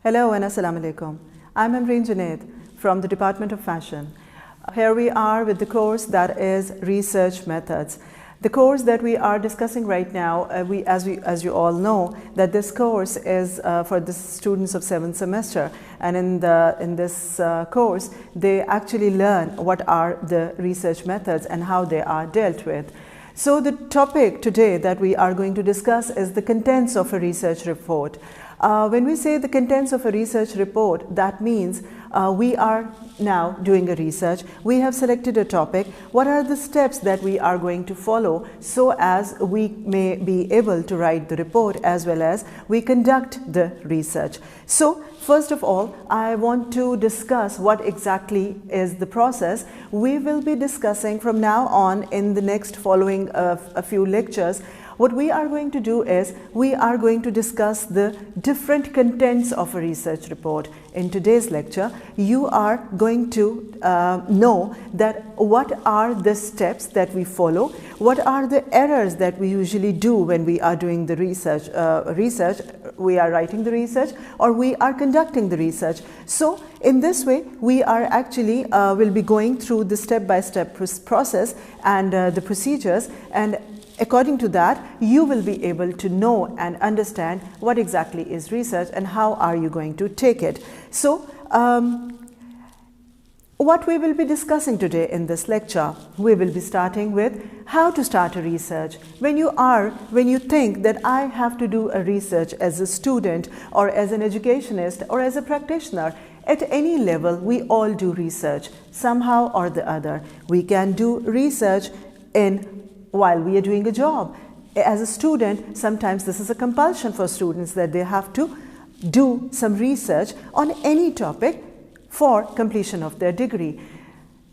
Hello and Assalamu Alaikum. I'm Amreen Junaid from the Department of Fashion. Here we are with the course that is Research Methods. The course that we are discussing right now, as you all know, that this course is for the students of 7th semester, and in this course they actually learn what are the research methods and how they are dealt with. So the topic today that we are going to discuss is the contents of a research report. When we say the contents of a research report, that means we are now doing a research. We have selected a topic. What are the steps that we are going to follow so as we may be able to write the report as well as we conduct the research? So first of all, I want to discuss what exactly is the process. We will be discussing from now on in the next following a few lectures. What we are going to do is we are going to discuss the different contents of a research report. In today's lecture, you are going to know that what are the steps that we follow, what are the errors that we usually do when we are doing the research, we are writing the research or we are conducting the research. So in this way, we are actually will be going through the step-by-step process and the procedures, and according to that, you will be able to know and understand what exactly is research and how are you going to take it. So, what we will be discussing today in this lecture, we will be starting with how to start a research. When you think that I have to do a research as a student or as an educationist or as a practitioner, at any level, we all do research somehow or the other. We can do research while we are doing a job. As a student, sometimes this is a compulsion for students that they have to do some research on any topic for completion of their degree.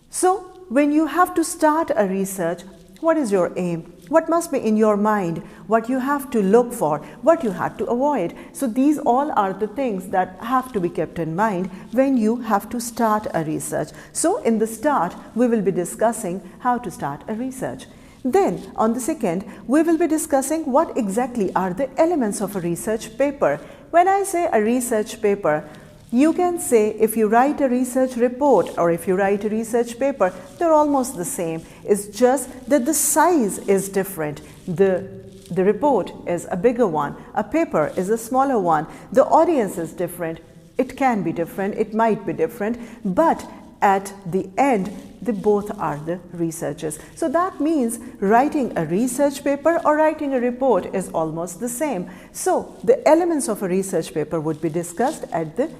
So when you have to start a research, what is your aim? What must be in your mind? What you have to look for? What you have to avoid? So these all are the things that have to be kept in mind when you have to start a research. So in the start, we will be discussing how to start a research. Then, on the second, we will be discussing what exactly are the elements of a research paper. When I say a research paper, you can say if you write a research report or if you write a research paper, they're almost the same. It's just that the size is different. The report is a bigger one, a paper is a smaller one, the audience is different. It can be different, it might be different, but at the end, they both are the researches. So that means writing a research paper or writing a report is almost the same. So the elements of a research paper would be discussed at the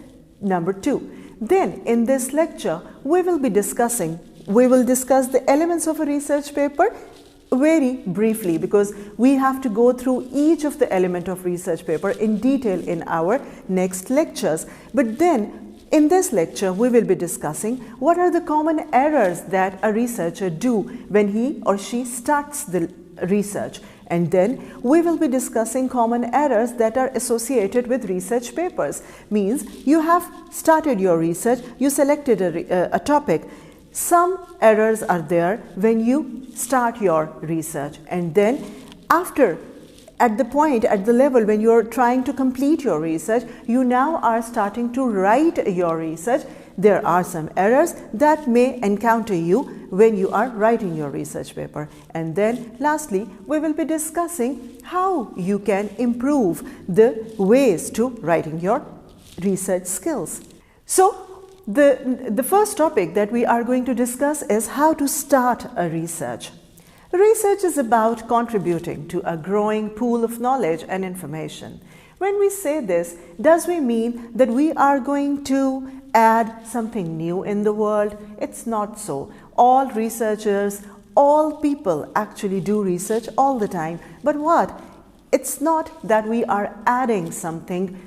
number 2. Then in this lecture, we will discuss the elements of a research paper very briefly, because we have to go through each of the element of research paper in detail in our next lectures. But then in this lecture, we will be discussing what are the common errors that a researcher do when he or she starts the research. And then we will be discussing common errors that are associated with research papers. Means you have started your research, you selected a topic. Some errors are there when you start your research, and then at the level when you are trying to complete your research, you now are starting to write your research. There are some errors that may encounter you when you are writing your research paper. And then lastly, we will be discussing how you can improve the ways to writing your research skills. So the first topic that we are going to discuss is how to start a research. Research is about contributing to a growing pool of knowledge and information. When we say this, does we mean that we are going to add something new in the world? It's not so. All researchers, all people actually do research all the time. But what? It's not that we are adding something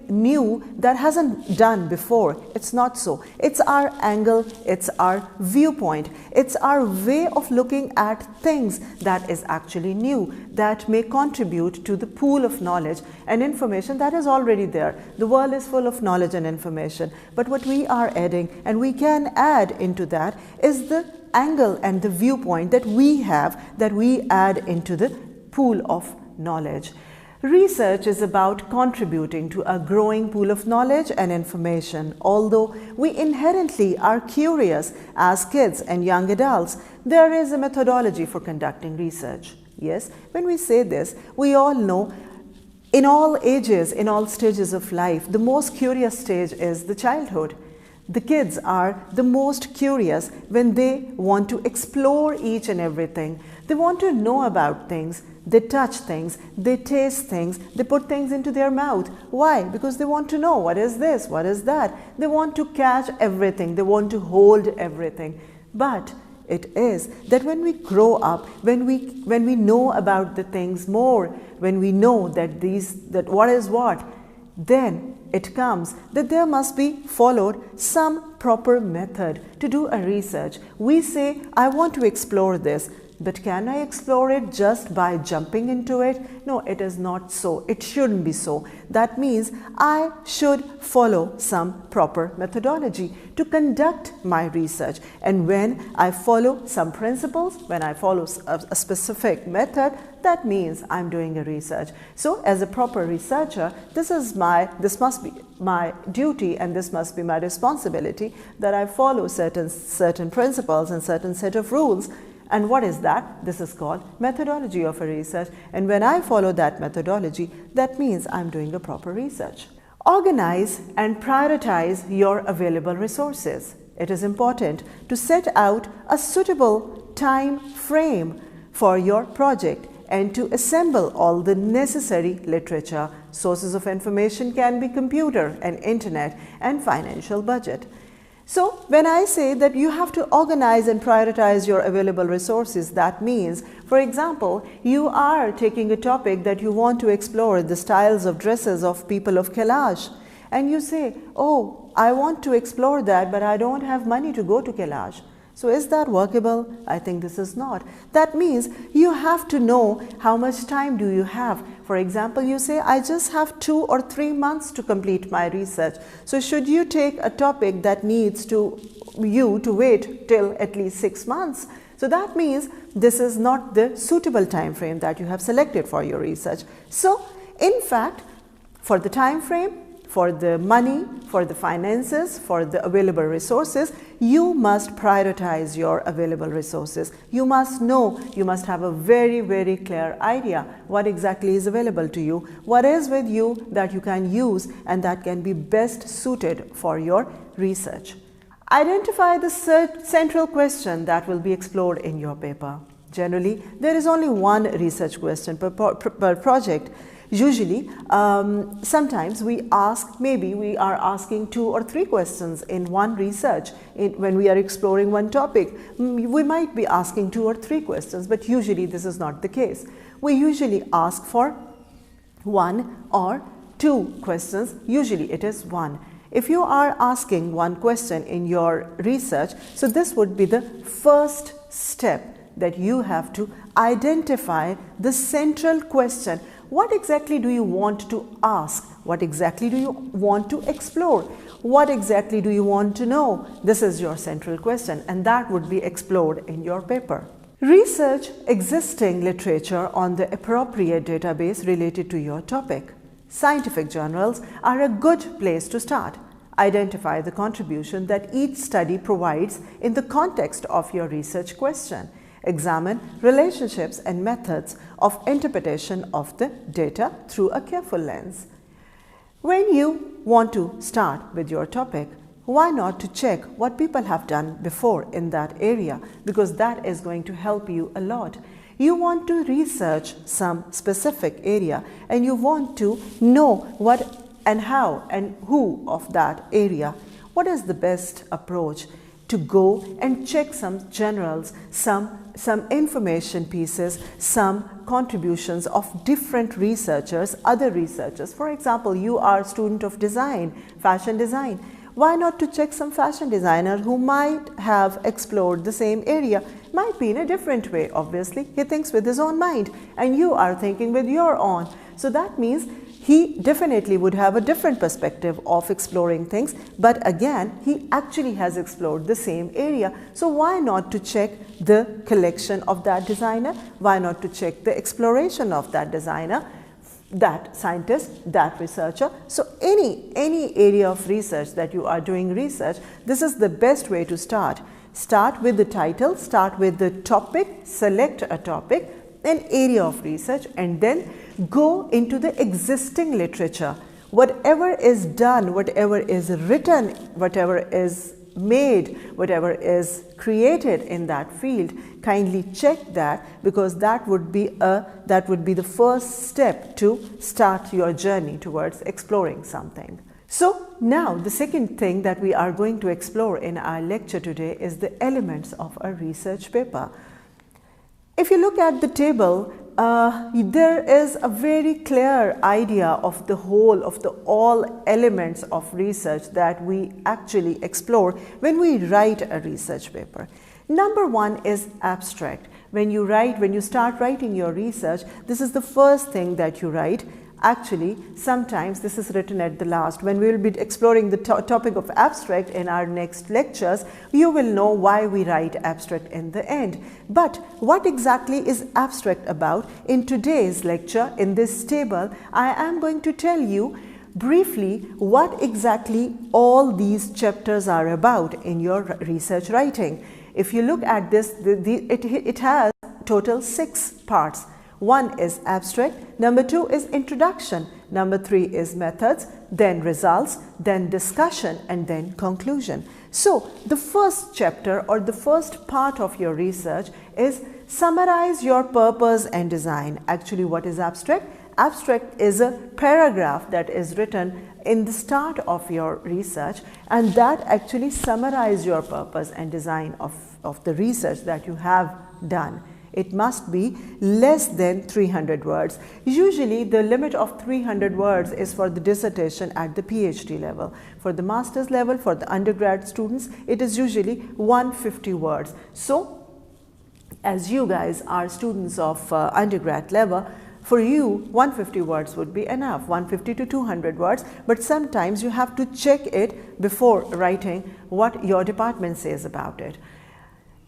new that hasn't done before. It's not so. It's our angle, it's our viewpoint, it's our way of looking at things that is actually new, that may contribute to the pool of knowledge and information that is already there. The world is full of knowledge and information, but what we are adding and we can add into that is the angle and the viewpoint that we have, that we add into the pool of knowledge. Research is about contributing to a growing pool of knowledge and information. Although we inherently are curious as kids and young adults, there is a methodology for conducting research. Yes, when we say this, we all know in all ages, in all stages of life, the most curious stage is the childhood. The kids are the most curious when they want to explore each and everything. They want to know about things. They touch things, they taste things, they put things into their mouth. Why? Because they want to know what is this, what is that. They want to catch everything, they want to hold everything. But it is that when we grow up, when we know about the things more, when we know that what is what, then it comes that there must be followed some proper method to do a research. We say, I want to explore this. But can I explore it just by jumping into it? No, it is not so. It shouldn't be so. That means I should follow some proper methodology to conduct my research. And when I follow some principles, when I follow a specific method, that means I'm doing a research. So as a proper researcher, this must be my duty and this must be my responsibility that I follow certain principles and certain set of rules. And what is that? This is called methodology of a research. And when I follow that methodology, that means I'm doing a proper research. Organize and prioritize your available resources. It is important to set out a suitable time frame for your project and to assemble all the necessary literature. Sources of information can be computer and internet and financial budget. So when I say that you have to organize and prioritize your available resources, that means, for example, you are taking a topic that you want to explore, the styles of dresses of people of Kailash, and you say, oh, I want to explore that, but I don't have money to go to Kailash. So is that workable? I think this is not. That means you have to know how much time do you have. For example, you say, I just have 2 or 3 months to complete my research. So should you take a topic that needs you to wait till at least 6 months? So that means this is not the suitable time frame that you have selected for your research. So in fact, for the time frame, for the money, for the finances, for the available resources, you must prioritize your available resources. You must know, you must have a very, very clear idea what exactly is available to you, what is with you that you can use and that can be best suited for your research. Identify the central question that will be explored in your paper. Generally, there is only one research question per project. Usually, sometimes we are asking 2 or 3 questions in one research. When we are exploring one topic, we might be asking 2 or 3 questions, but usually this is not the case. We usually ask for 1 or 2 questions. Usually it is 1. If you are asking 1 question in your research, so this would be the first step that you have to identify the central question. What exactly do you want to ask? What exactly do you want to explore? What exactly do you want to know? This is your central question, and that would be explored in your paper. Research existing literature on the appropriate database related to your topic. Scientific journals are a good place to start. Identify the contribution that each study provides in the context of your research question. Examine relationships and methods of interpretation of the data through a careful lens. When you want to start with your topic, why not to check what people have done before in that area, because that is going to help you a lot. You want to research some specific area and you want to know what and how and who of that area. What is the best approach? To go and check some journals, some information pieces, some contributions of different researchers, other researchers. For example, you are a student of design, fashion design. Why not to check some fashion designer who might have explored the same area? Might be in a different way, obviously. He thinks with his own mind and you are thinking with your own. So that means he definitely would have a different perspective of exploring things, but again, he actually has explored the same area. So why not to check the collection of that designer? Why not to check the exploration of that designer? that scientist, that researcher. So any area of research that you are doing research, this is the best way to start. Start with the title, start with the topic, select a topic, an area of research, and then go into the existing literature. Whatever is done, whatever is written, whatever is made, whatever is created in that field, kindly check that, because that would be the first step to start your journey towards exploring something. So now the second thing that we are going to explore in our lecture today is the elements of a research paper. If you look at the table, there is a very clear idea of the whole of the all elements of research that we actually explore when we write a research paper. Number one is abstract. When you start writing your research, this is the first thing that you write. Actually, sometimes this is written at the last. When we will be exploring the topic of abstract in our next lectures, you will know why we write abstract in the end. But what exactly is abstract about? In today's lecture, in this table, I am going to tell you briefly what exactly all these chapters are about in your research writing. If you look at this, it has total 6 parts. 1 is abstract, number 2 is introduction, number 3 is methods, then results, then discussion, and then conclusion. So the first chapter or the first part of your research is summarize your purpose and design. Actually, what is abstract? Abstract is a paragraph that is written in the start of your research, and that actually summarizes your purpose and design of the research that you have done. It must be less than 300 words. Usually the limit of 300 words is for the dissertation at the PhD level. For the master's level, for the undergrad students, it is usually 150 words. So as you guys are students of undergrad level, for you 150 words would be enough, 150 to 200 words, but sometimes you have to check it before writing what your department says about it.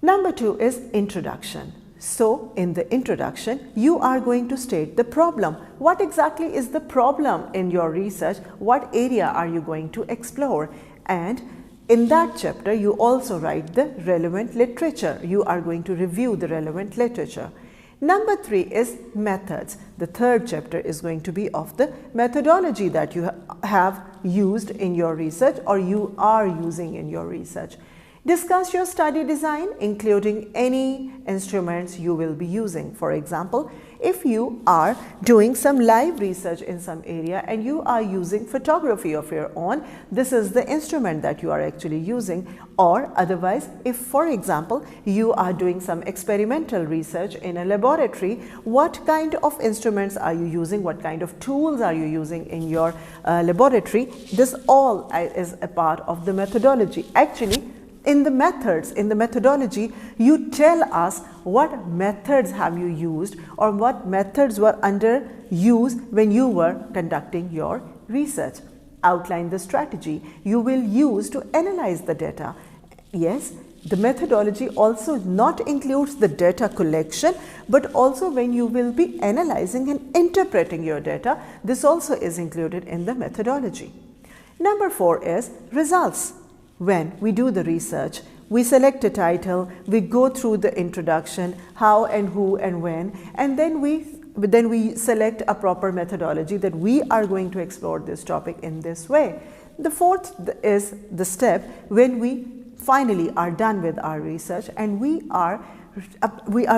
Number 2 is introduction. So in the introduction, you are going to state the problem. What exactly is the problem in your research? What area are you going to explore? And in that chapter, you also write the relevant literature. You are going to review the relevant literature. Number 3 is methods. The third chapter is going to be of the methodology that you have used in your research or you are using in your research. Discuss your study design, including any instruments you will be using. For example, if you are doing some live research in some area and you are using photography of your own, this is the instrument that you are actually using. Or otherwise, if for example, you are doing some experimental research in a laboratory, what kind of instruments are you using? What kind of tools are you using in your laboratory? This all is a part of the methodology. Actually, in the methods, in the methodology, you tell us what methods have you used or what methods were under use when you were conducting your research. Outline the strategy you will use to analyze the data. Yes, the methodology also not includes the data collection, but also when you will be analyzing and interpreting your data, this also is included in the methodology. Number 4 is results. When we do the research, we select a title, we go through the introduction, how and who and when, and then we select a proper methodology that we are going to explore this topic in this way. The fourth is the step when we finally are done with our research and we are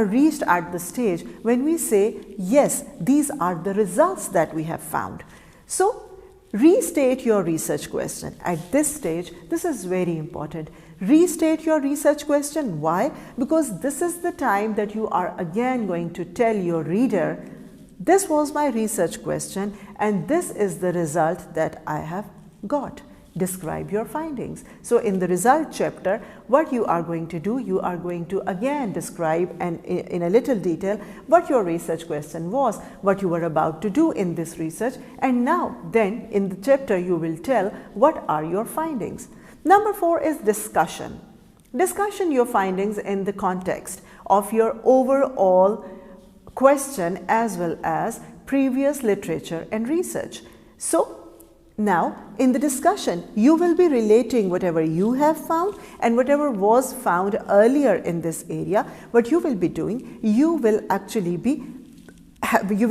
reached at the stage when we say, yes, these are the results that we have found. So restate your research question. At this stage, this is very important. Restate your research question. Why? Because this is the time that you are again going to tell your reader, this was my research question and this is the result that I have got. Describe your findings. So in the result chapter, what you are going to do, you are going to again describe and in a little detail what your research question was, what you were about to do in this research, and now then in the chapter you will tell what are your findings. Number 4 is discussion. Discussion your findings in the context of your overall question as well as previous literature and research. So now in the discussion, you will be relating whatever you have found and whatever was found earlier in this area. What you will be doing, you will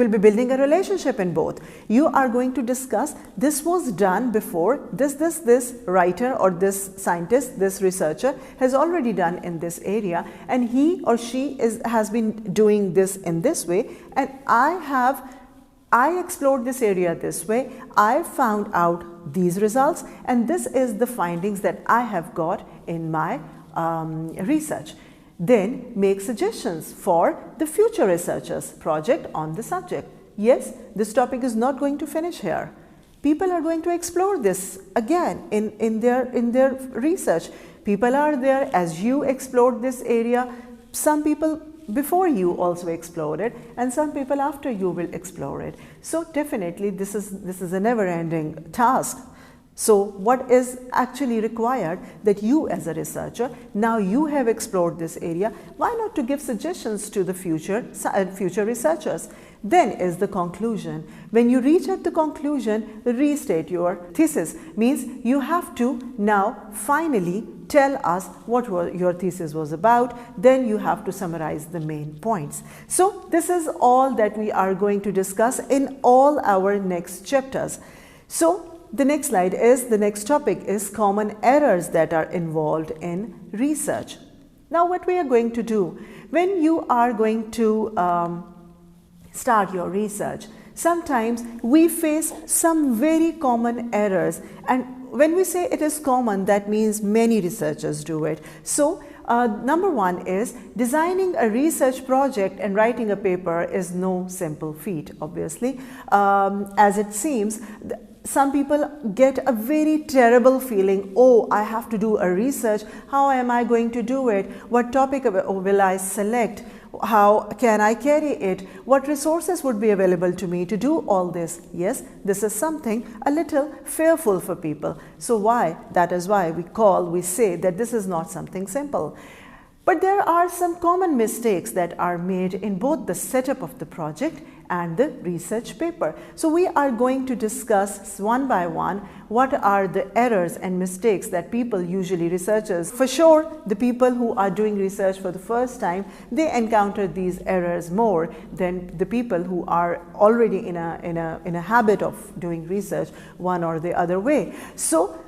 be building a relationship in both. You are going to discuss, this was done before, this writer or this scientist, this researcher has already done in this area, and he or she has been doing this in this way, and I explored this area this way, I found out these results, and this is the findings that I have got in my research. Then make suggestions for the future researchers' project on the subject. Yes, this topic is not going to finish here. People are going to explore this again in their research. People are there as you explored this area. Some people before you also explored it, and some people after you will explore it. So definitely this is a never-ending task. So what is actually required, that you as a researcher, now you have explored this area, why not to give suggestions to the future researchers? Then is the conclusion. When you reach at the conclusion, restate your thesis. Means you have to now finally tell us what your thesis was about. Then you have to summarize the main points. So this is all that we are going to discuss in all our next chapters. So the next slide is, the next topic is common errors that are involved in research. Now what we are going to do, when you are going to start your research, sometimes we face some very common errors, and when we say it is common, that means many researchers do it. So number one is, designing a research project and writing a paper is no simple feat, obviously. As it seems, some people get a very terrible feeling, oh, I have to do a research, how am I going to do it, what topic will I select, how can I carry it, what resources would be available to me to do all this. Yes, this is something a little fearful for people. So why? That is why we say that this is not something simple. But there are some common mistakes that are made in both the setup of the project and the research paper. So we are going to discuss one by one what are the errors and mistakes that people, usually researchers, for sure the people who are doing research for the first time, they encounter these errors more than the people who are already in a habit of doing research one or the other way. So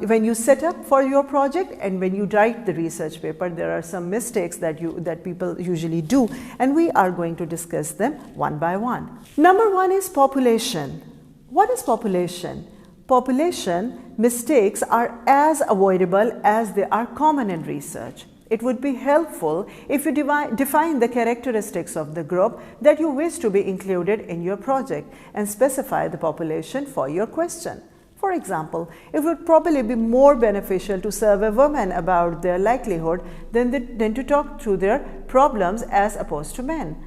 when you set up for your project and when you write the research paper, there are some mistakes that people usually do, and we are going to discuss them one by one. Number one is population. What is population? Population mistakes are as avoidable as they are common in research. It would be helpful if you define the characteristics of the group that you wish to be included in your project and specify the population for your question. For example, it would probably be more beneficial to survey women about their likelihood than to talk through their problems as opposed to men.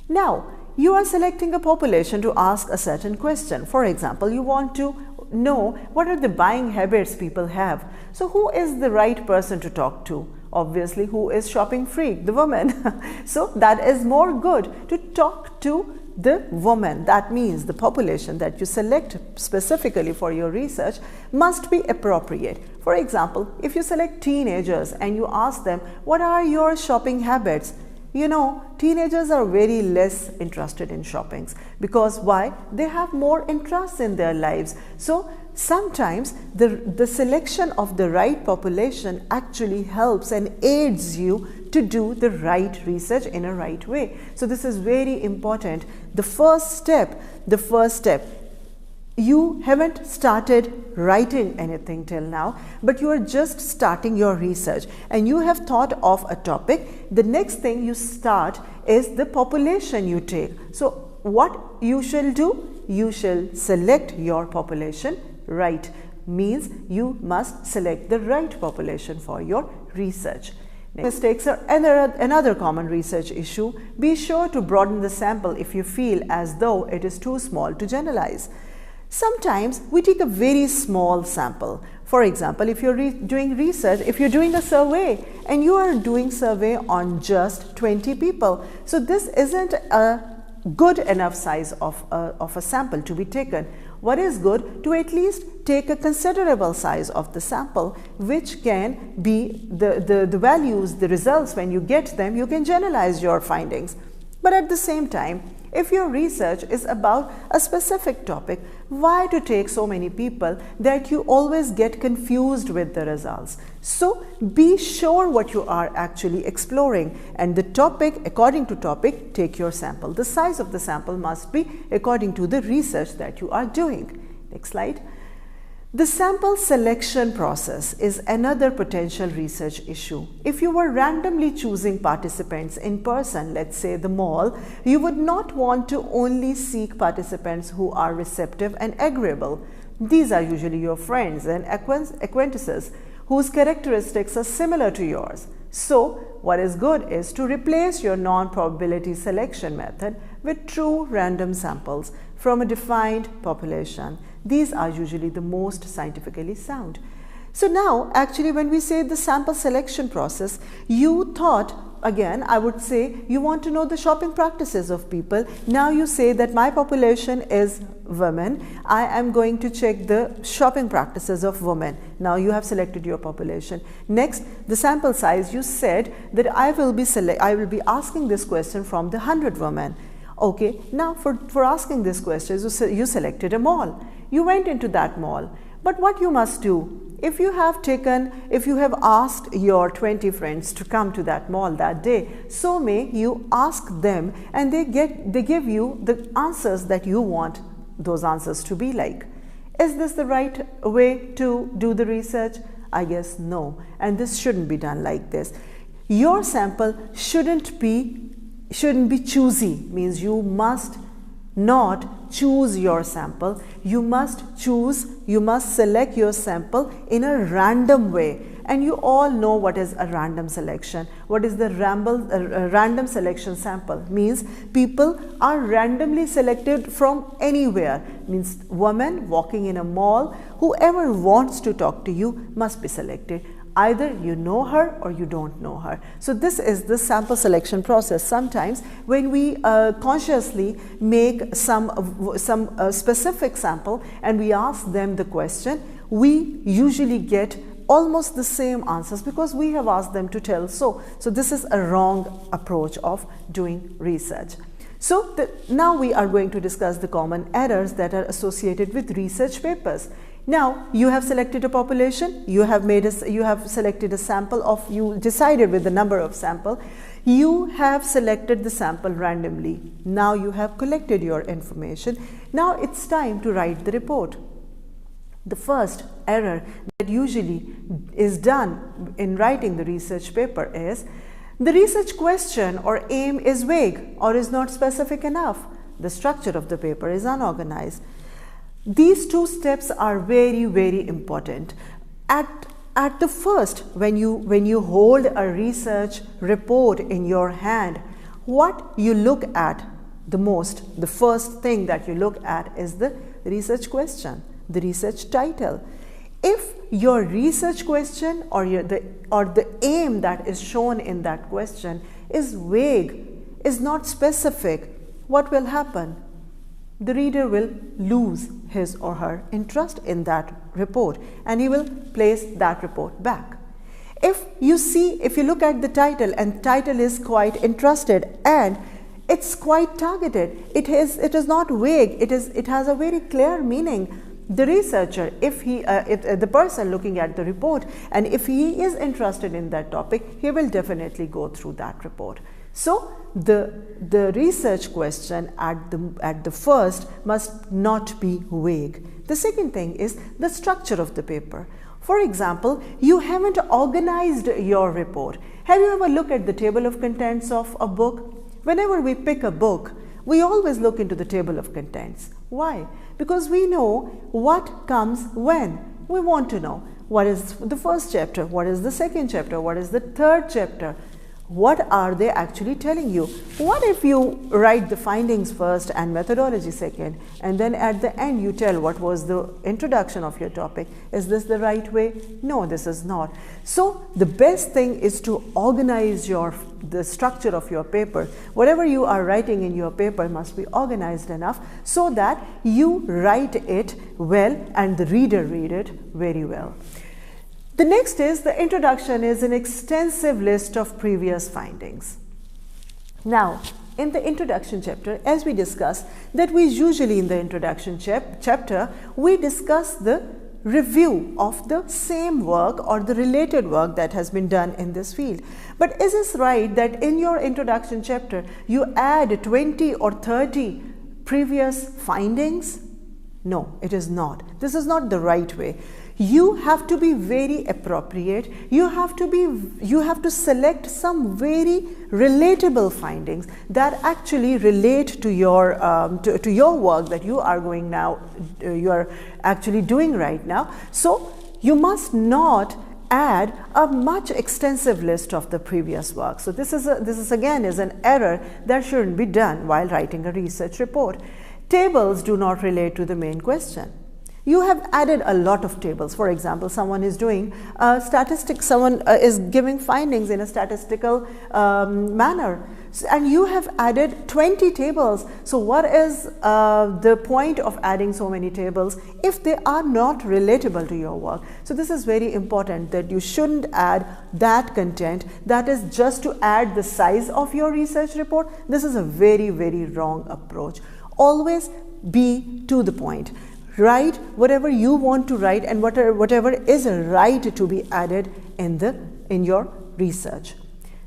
Now, you are selecting a population to ask a certain question. For example, you want to know what are the buying habits people have. So who is the right person to talk to? Obviously, who is shopping freak? The woman. So that is more good to talk to the woman. That means the population that you select specifically for your research must be appropriate. For example, if you select teenagers and you ask them, what are your shopping habits? You know, teenagers are very less interested in shoppings, because why? They have more interests in their lives. So sometimes the selection of the right population actually helps and aids you to do the right research in a right way. So this is very important. The first step, you haven't started writing anything till now, but you are just starting your research and you have thought of a topic. The next thing you start is the population you take. So what you shall do? You shall select your population right. Means you must select the right population for your research. Mistakes are another common research issue. Be sure to broaden the sample if you feel as though it is too small to generalize. Sometimes we take a very small sample. For example, if you're doing research, if you're doing a survey and you are doing survey on just 20 people, so this isn't a good enough size of a sample to be taken. What is good? To at least take a considerable size of the sample, which can be the values, the results. When you get them, you can generalize your findings. But at the same time, if your research is about a specific topic, why to take so many people that you always get confused with the results? So be sure what you are actually exploring, and the topic, according to topic, take your sample. The size of the sample must be according to the research that you are doing. Next slide. The sample selection process is another potential research issue. If you were randomly choosing participants in person, let's say the mall, you would not want to only seek participants who are receptive and agreeable. These are usually your friends and acquaintances whose characteristics are similar to yours. So, what is good is to replace your non-probability selection method with true random samples from a defined population. These are usually the most scientifically sound. So now, actually, when we say the sample selection process, you thought, again, I would say you want to know the shopping practices of people. Now you say that my population is women. I am going to check the shopping practices of women. Now you have selected your population. Next, the sample size, you said that I will be asking this question from the 100 women. Okay, now for asking this question, you selected a mall. You went into that mall. But what you must do, if you have asked your 20 friends to come to that mall that day, so may you ask them, and they give you the answers that you want those answers to be like. Is this the right way to do the research? I guess no, and this shouldn't be done like this. Your sample shouldn't be choosy, means you must not choose your sample. You must select your sample in a random way. And you all know what is a random selection. What is the random selection sample? Means people are randomly selected from anywhere. Means women walking in a mall, whoever wants to talk to you must be selected. Either you know her or you don't know her. So this is the sample selection process. Sometimes when we consciously make some specific sample and we ask them the question, we usually get almost the same answers because we have asked them to tell so. So this is a wrong approach of doing research. So now we are going to discuss the common errors that are associated with research papers. Now you have selected a population, you have selected a sample of, you decided with the number of sample, you have selected the sample randomly. Now you have collected your information. Now it's time to write the report. The first error that usually is done in writing the research paper is the research question or aim is vague or is not specific enough. The structure of the paper is unorganized. These two steps are very, very important. At the first, when you hold a research report in your hand, what you look at the most, the first thing that you look at is the research question, the research title. If your research question or the aim that is shown in that question is vague, is not specific, what will happen? The reader will lose his or her interest in that report and he will place that report back. If you look at the title and title is quite interested and it's quite targeted, it is not vague, it has a very clear meaning. The researcher, the person looking at the report, and if he is interested in that topic, he will definitely go through that report. So the research question at the first must not be vague. The second thing is the structure of the paper. For example, you haven't organized your report. Have you ever looked at the table of contents of a book? Whenever we pick a book, we always look into the table of contents. Why? Because we know what comes when. We want to know what is the first chapter, what is the second chapter, what is the third chapter. What are they actually telling you? What if you write the findings first and methodology second, and then at the end you tell what was the introduction of your topic? Is this the right way? No, this is not. So the best thing is to organize the structure of your paper. Whatever you are writing in your paper must be organized enough so that you write it well and the reader read it very well. The next is the introduction is an extensive list of previous findings. Now, in the introduction chapter, as we discussed, that we usually in the introduction chapter, we discuss the review of the same work or the related work that has been done in this field. But is it right that in your introduction chapter, you add 20 or 30 previous findings? No, it is not. This is not the right way. You have to be very appropriate. You have to select some very relatable findings that actually relate to your to your work that you are going now. You are actually doing right now. So you must not add a much extensive list of the previous work. So this is again an error that shouldn't be done while writing a research report. Tables do not relate to the main question. You have added a lot of tables. For example, someone is doing statistics, someone is giving findings in a statistical manner, and you have added 20 tables. So what is the point of adding so many tables if they are not relatable to your work? So this is very important, that you shouldn't add that content that is just to add the size of your research report. This is a very, very wrong approach. Always be to the point. Write whatever you want to write and whatever is right to be added in your research.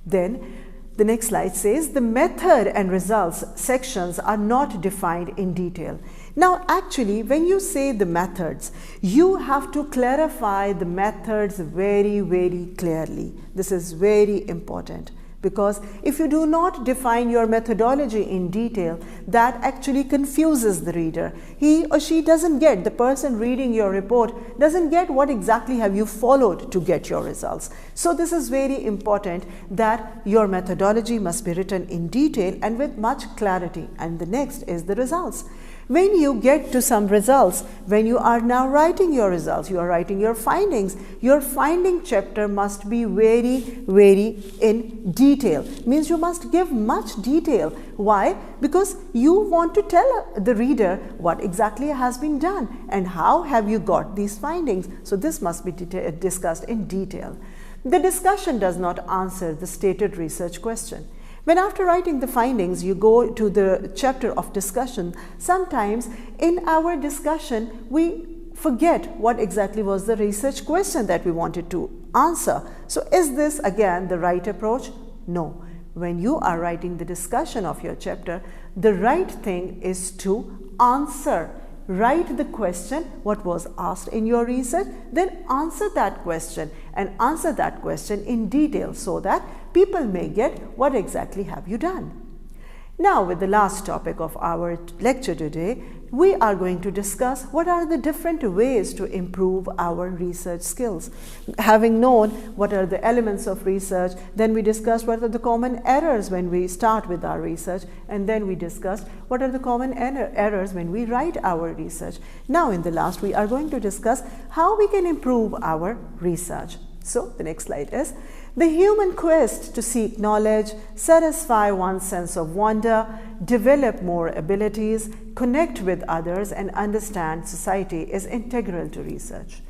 Then the next slide says the method and results sections are not defined in detail. Now actually, when you say the methods, you have to clarify the methods very, very clearly. This is very important. Because if you do not define your methodology in detail, that actually confuses the reader. He or she doesn't get, the person reading your report doesn't get what exactly have you followed to get your results. So this is very important, that your methodology must be written in detail and with much clarity. And the next is the results. When you get to some results, when you are now writing your results, you are writing your findings, your finding chapter must be very, very in detail. Means you must give much detail. Why? Because you want to tell the reader what exactly has been done and how have you got these findings. So this must be discussed in detail. The discussion does not answer the stated research question. When after writing the findings, you go to the chapter of discussion, sometimes in our discussion, we forget what exactly was the research question that we wanted to answer. So is this again the right approach? No. When you are writing the discussion of your chapter, the right thing is to answer. Write the question, what was asked in your research, then answer that question and answer that question in detail so that people may get what exactly have you done. Now, with the last topic of our lecture today, we are going to discuss what are the different ways to improve our research skills. Having known what are the elements of research, then we discussed what are the common errors when we start with our research, and then we discussed what are the common errors when we write our research. Now, in the last, we are going to discuss how we can improve our research. So, the next slide is the human quest to seek knowledge, satisfy one's sense of wonder, develop more abilities, connect with others, and understand society is integral to research.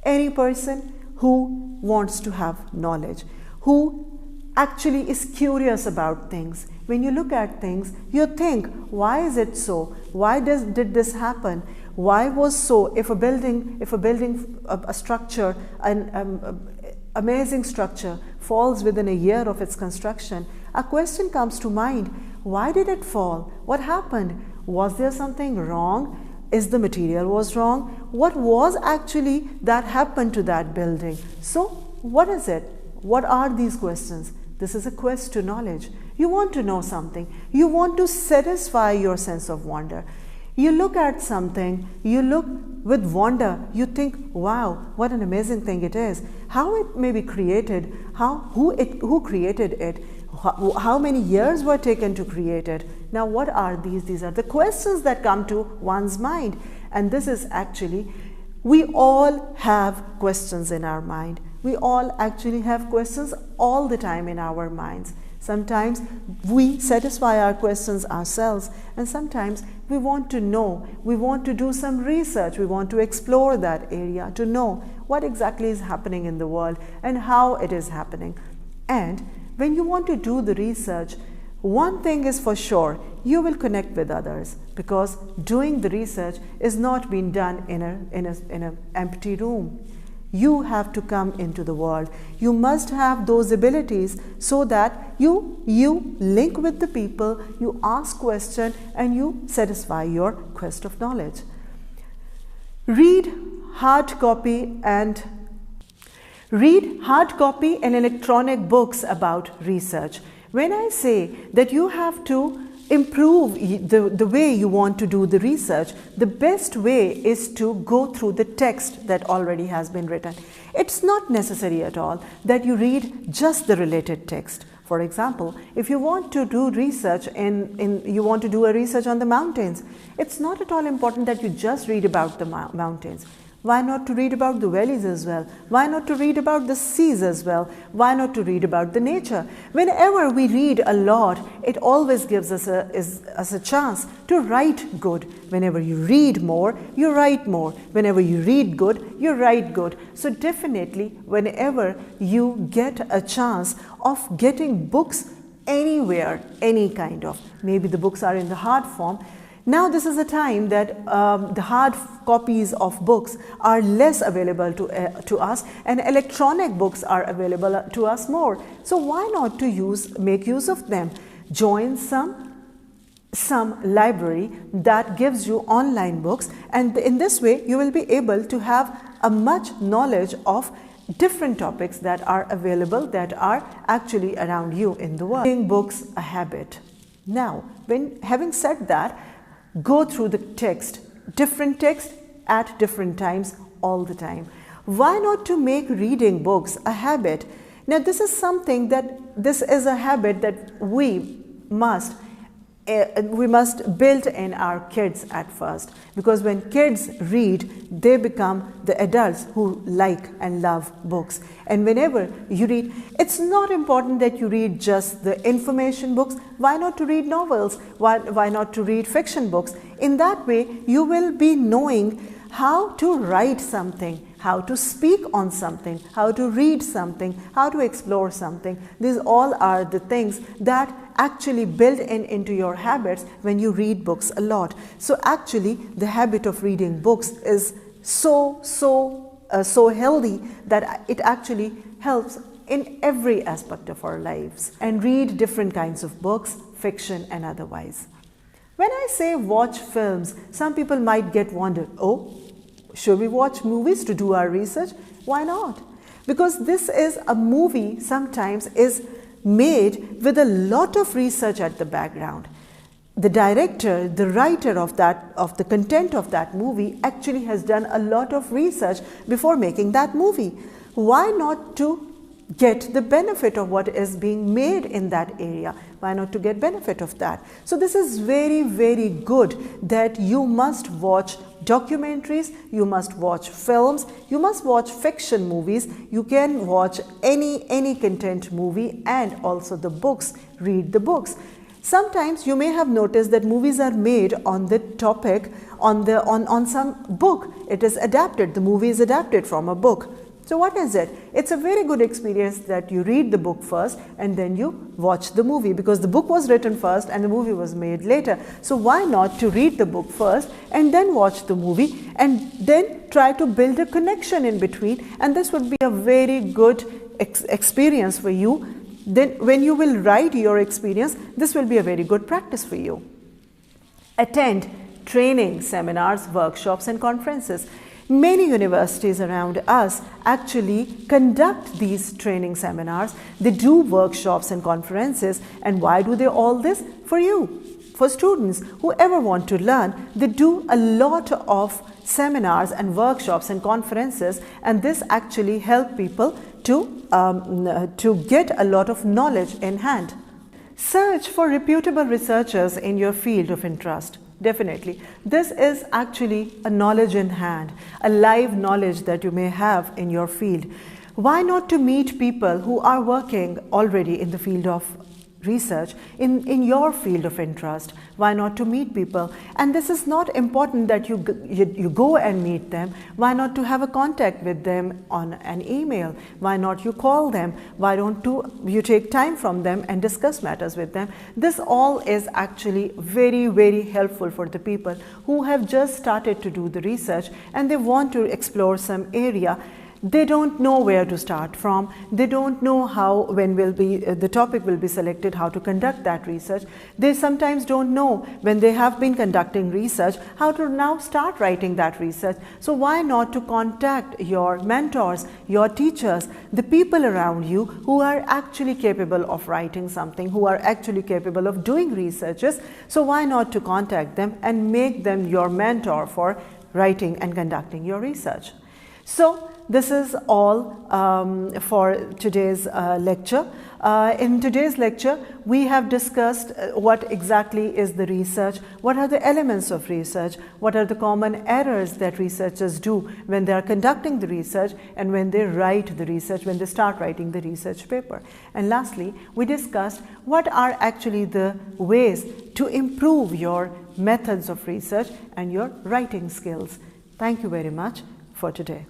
Any person who wants to have knowledge, who actually is curious about things, when you look at things, you think, why is it so? Why did this happen? Why was so? If a structure, an amazing structure falls within a year of its construction, a question comes to mind. Why did it fall? What happened? Was there something wrong? Is the material was wrong? What was actually that happened to that building? So what is it? What are these questions? This is a quest to knowledge. You want to know something. You want to satisfy your sense of wonder. You look at something, you look with wonder, you think, wow, what an amazing thing it is. How it may be created, who created it. How many years were taken to create it? Now, what are these? These are the questions that come to one's mind. And this is actually, we all have questions in our mind. We all actually have questions all the time in our minds. Sometimes we satisfy our questions ourselves, and sometimes we want to know, we want to do some research, we want to explore that area to know what exactly is happening in the world and how it is happening. And when you want to do the research, one thing is for sure, you will connect with others, because doing the research is not being done in an empty room. You have to come into the world. You must have those abilities so that you link with the people, you ask questions, and you satisfy your quest of knowledge. Read hard copy and electronic books about research. When I say that you have to improve the way you want to do the research, the best way is to go through the text that already has been written. It's not necessary at all that you read just the related text. For example, if you want to do research you want to do a research on the mountains, it's not at all important that you just read about the mountains. Why not to read about the valleys as well? Why not to read about the seas as well? Why not to read about the nature? Whenever we read a lot, it always gives us a chance to write good. Whenever you read more, you write more. Whenever you read good, you write good. So definitely, whenever you get a chance of getting books anywhere, any kind of, maybe the books are in the hard form. Now this is a time that the hard copies of books are less available to us, and electronic books are available to us more. So why not to make use of them? Join some library that gives you online books, and in this way you will be able to have a much knowledge of different topics that are available, that are actually around you in the world. Making books a habit. Now, having said that, go through the text, different text at different times all the time. Why not to make reading books a habit? Now this is a habit that we must build in our kids at first, because when kids read, they become the adults who like and love books. And whenever you read, it's not important that you read just the information books. Why not to read novels? Why not to read fiction books? In that way, you will be knowing how to write something, how to speak on something, how to read something, how to explore something. These all are the things that actually build into your habits when you read books a lot. So actually, the habit of reading books is so healthy that it actually helps in every aspect of our lives. And read different kinds of books, fiction and otherwise. When I say watch films, some people might get wondered, oh, should we watch movies to do our research? Why not? Because this is a movie sometimes is made with a lot of research at the background. The director, the writer of the content of that movie actually has done a lot of research before making that movie. Why not to get the benefit of what is being made in that area? Why not to get benefit of that? So this is very, very good that you must watch documentaries, you must watch films, you must watch fiction movies, you can watch any content movie, and also the books, read the books. Sometimes you may have noticed that movies are made on the topic, on some book. It is adapted, the movie is adapted from a book. So what is it? It's a very good experience that you read the book first and then you watch the movie, because the book was written first and the movie was made later. So why not to read the book first and then watch the movie and then try to build a connection in between, and this would be a very good experience for you. Then when you will write your experience, this will be a very good practice for you. Attend training, seminars, workshops and conferences. Many universities around us actually conduct these training seminars. They do workshops and conferences. And why do they all this? For you, for students, whoever want to learn. They do a lot of seminars and workshops and conferences, and this actually help people to get a lot of knowledge in hand. Search for reputable researchers in your field of interest. Definitely. This is actually a knowledge in hand, a live knowledge that you may have in your field. Why not to meet people who are working already in the field of research in your field of interest? Why not to meet people? And this is not important that you go and meet them. Why not to have a contact with them on an email? Why not you call them? Why don't you take time from them and discuss matters with them? This all is actually very, very helpful for the people who have just started to do the research and they want to explore some area. They don't know where to start from. They don't know how, when the topic will be selected, how to conduct that research. They sometimes don't know when they have been conducting research, how to now start writing that research. So why not to contact your mentors, your teachers, the people around you who are actually capable of writing something, who are actually capable of doing researches. So why not to contact them and make them your mentor for writing and conducting your research. So this is all for today's lecture. In today's lecture, we have discussed what exactly is the research, what are the elements of research, what are the common errors that researchers do when they are conducting the research and when they write the research, when they start writing the research paper. And lastly, we discussed what are actually the ways to improve your methods of research and your writing skills. Thank you very much for today.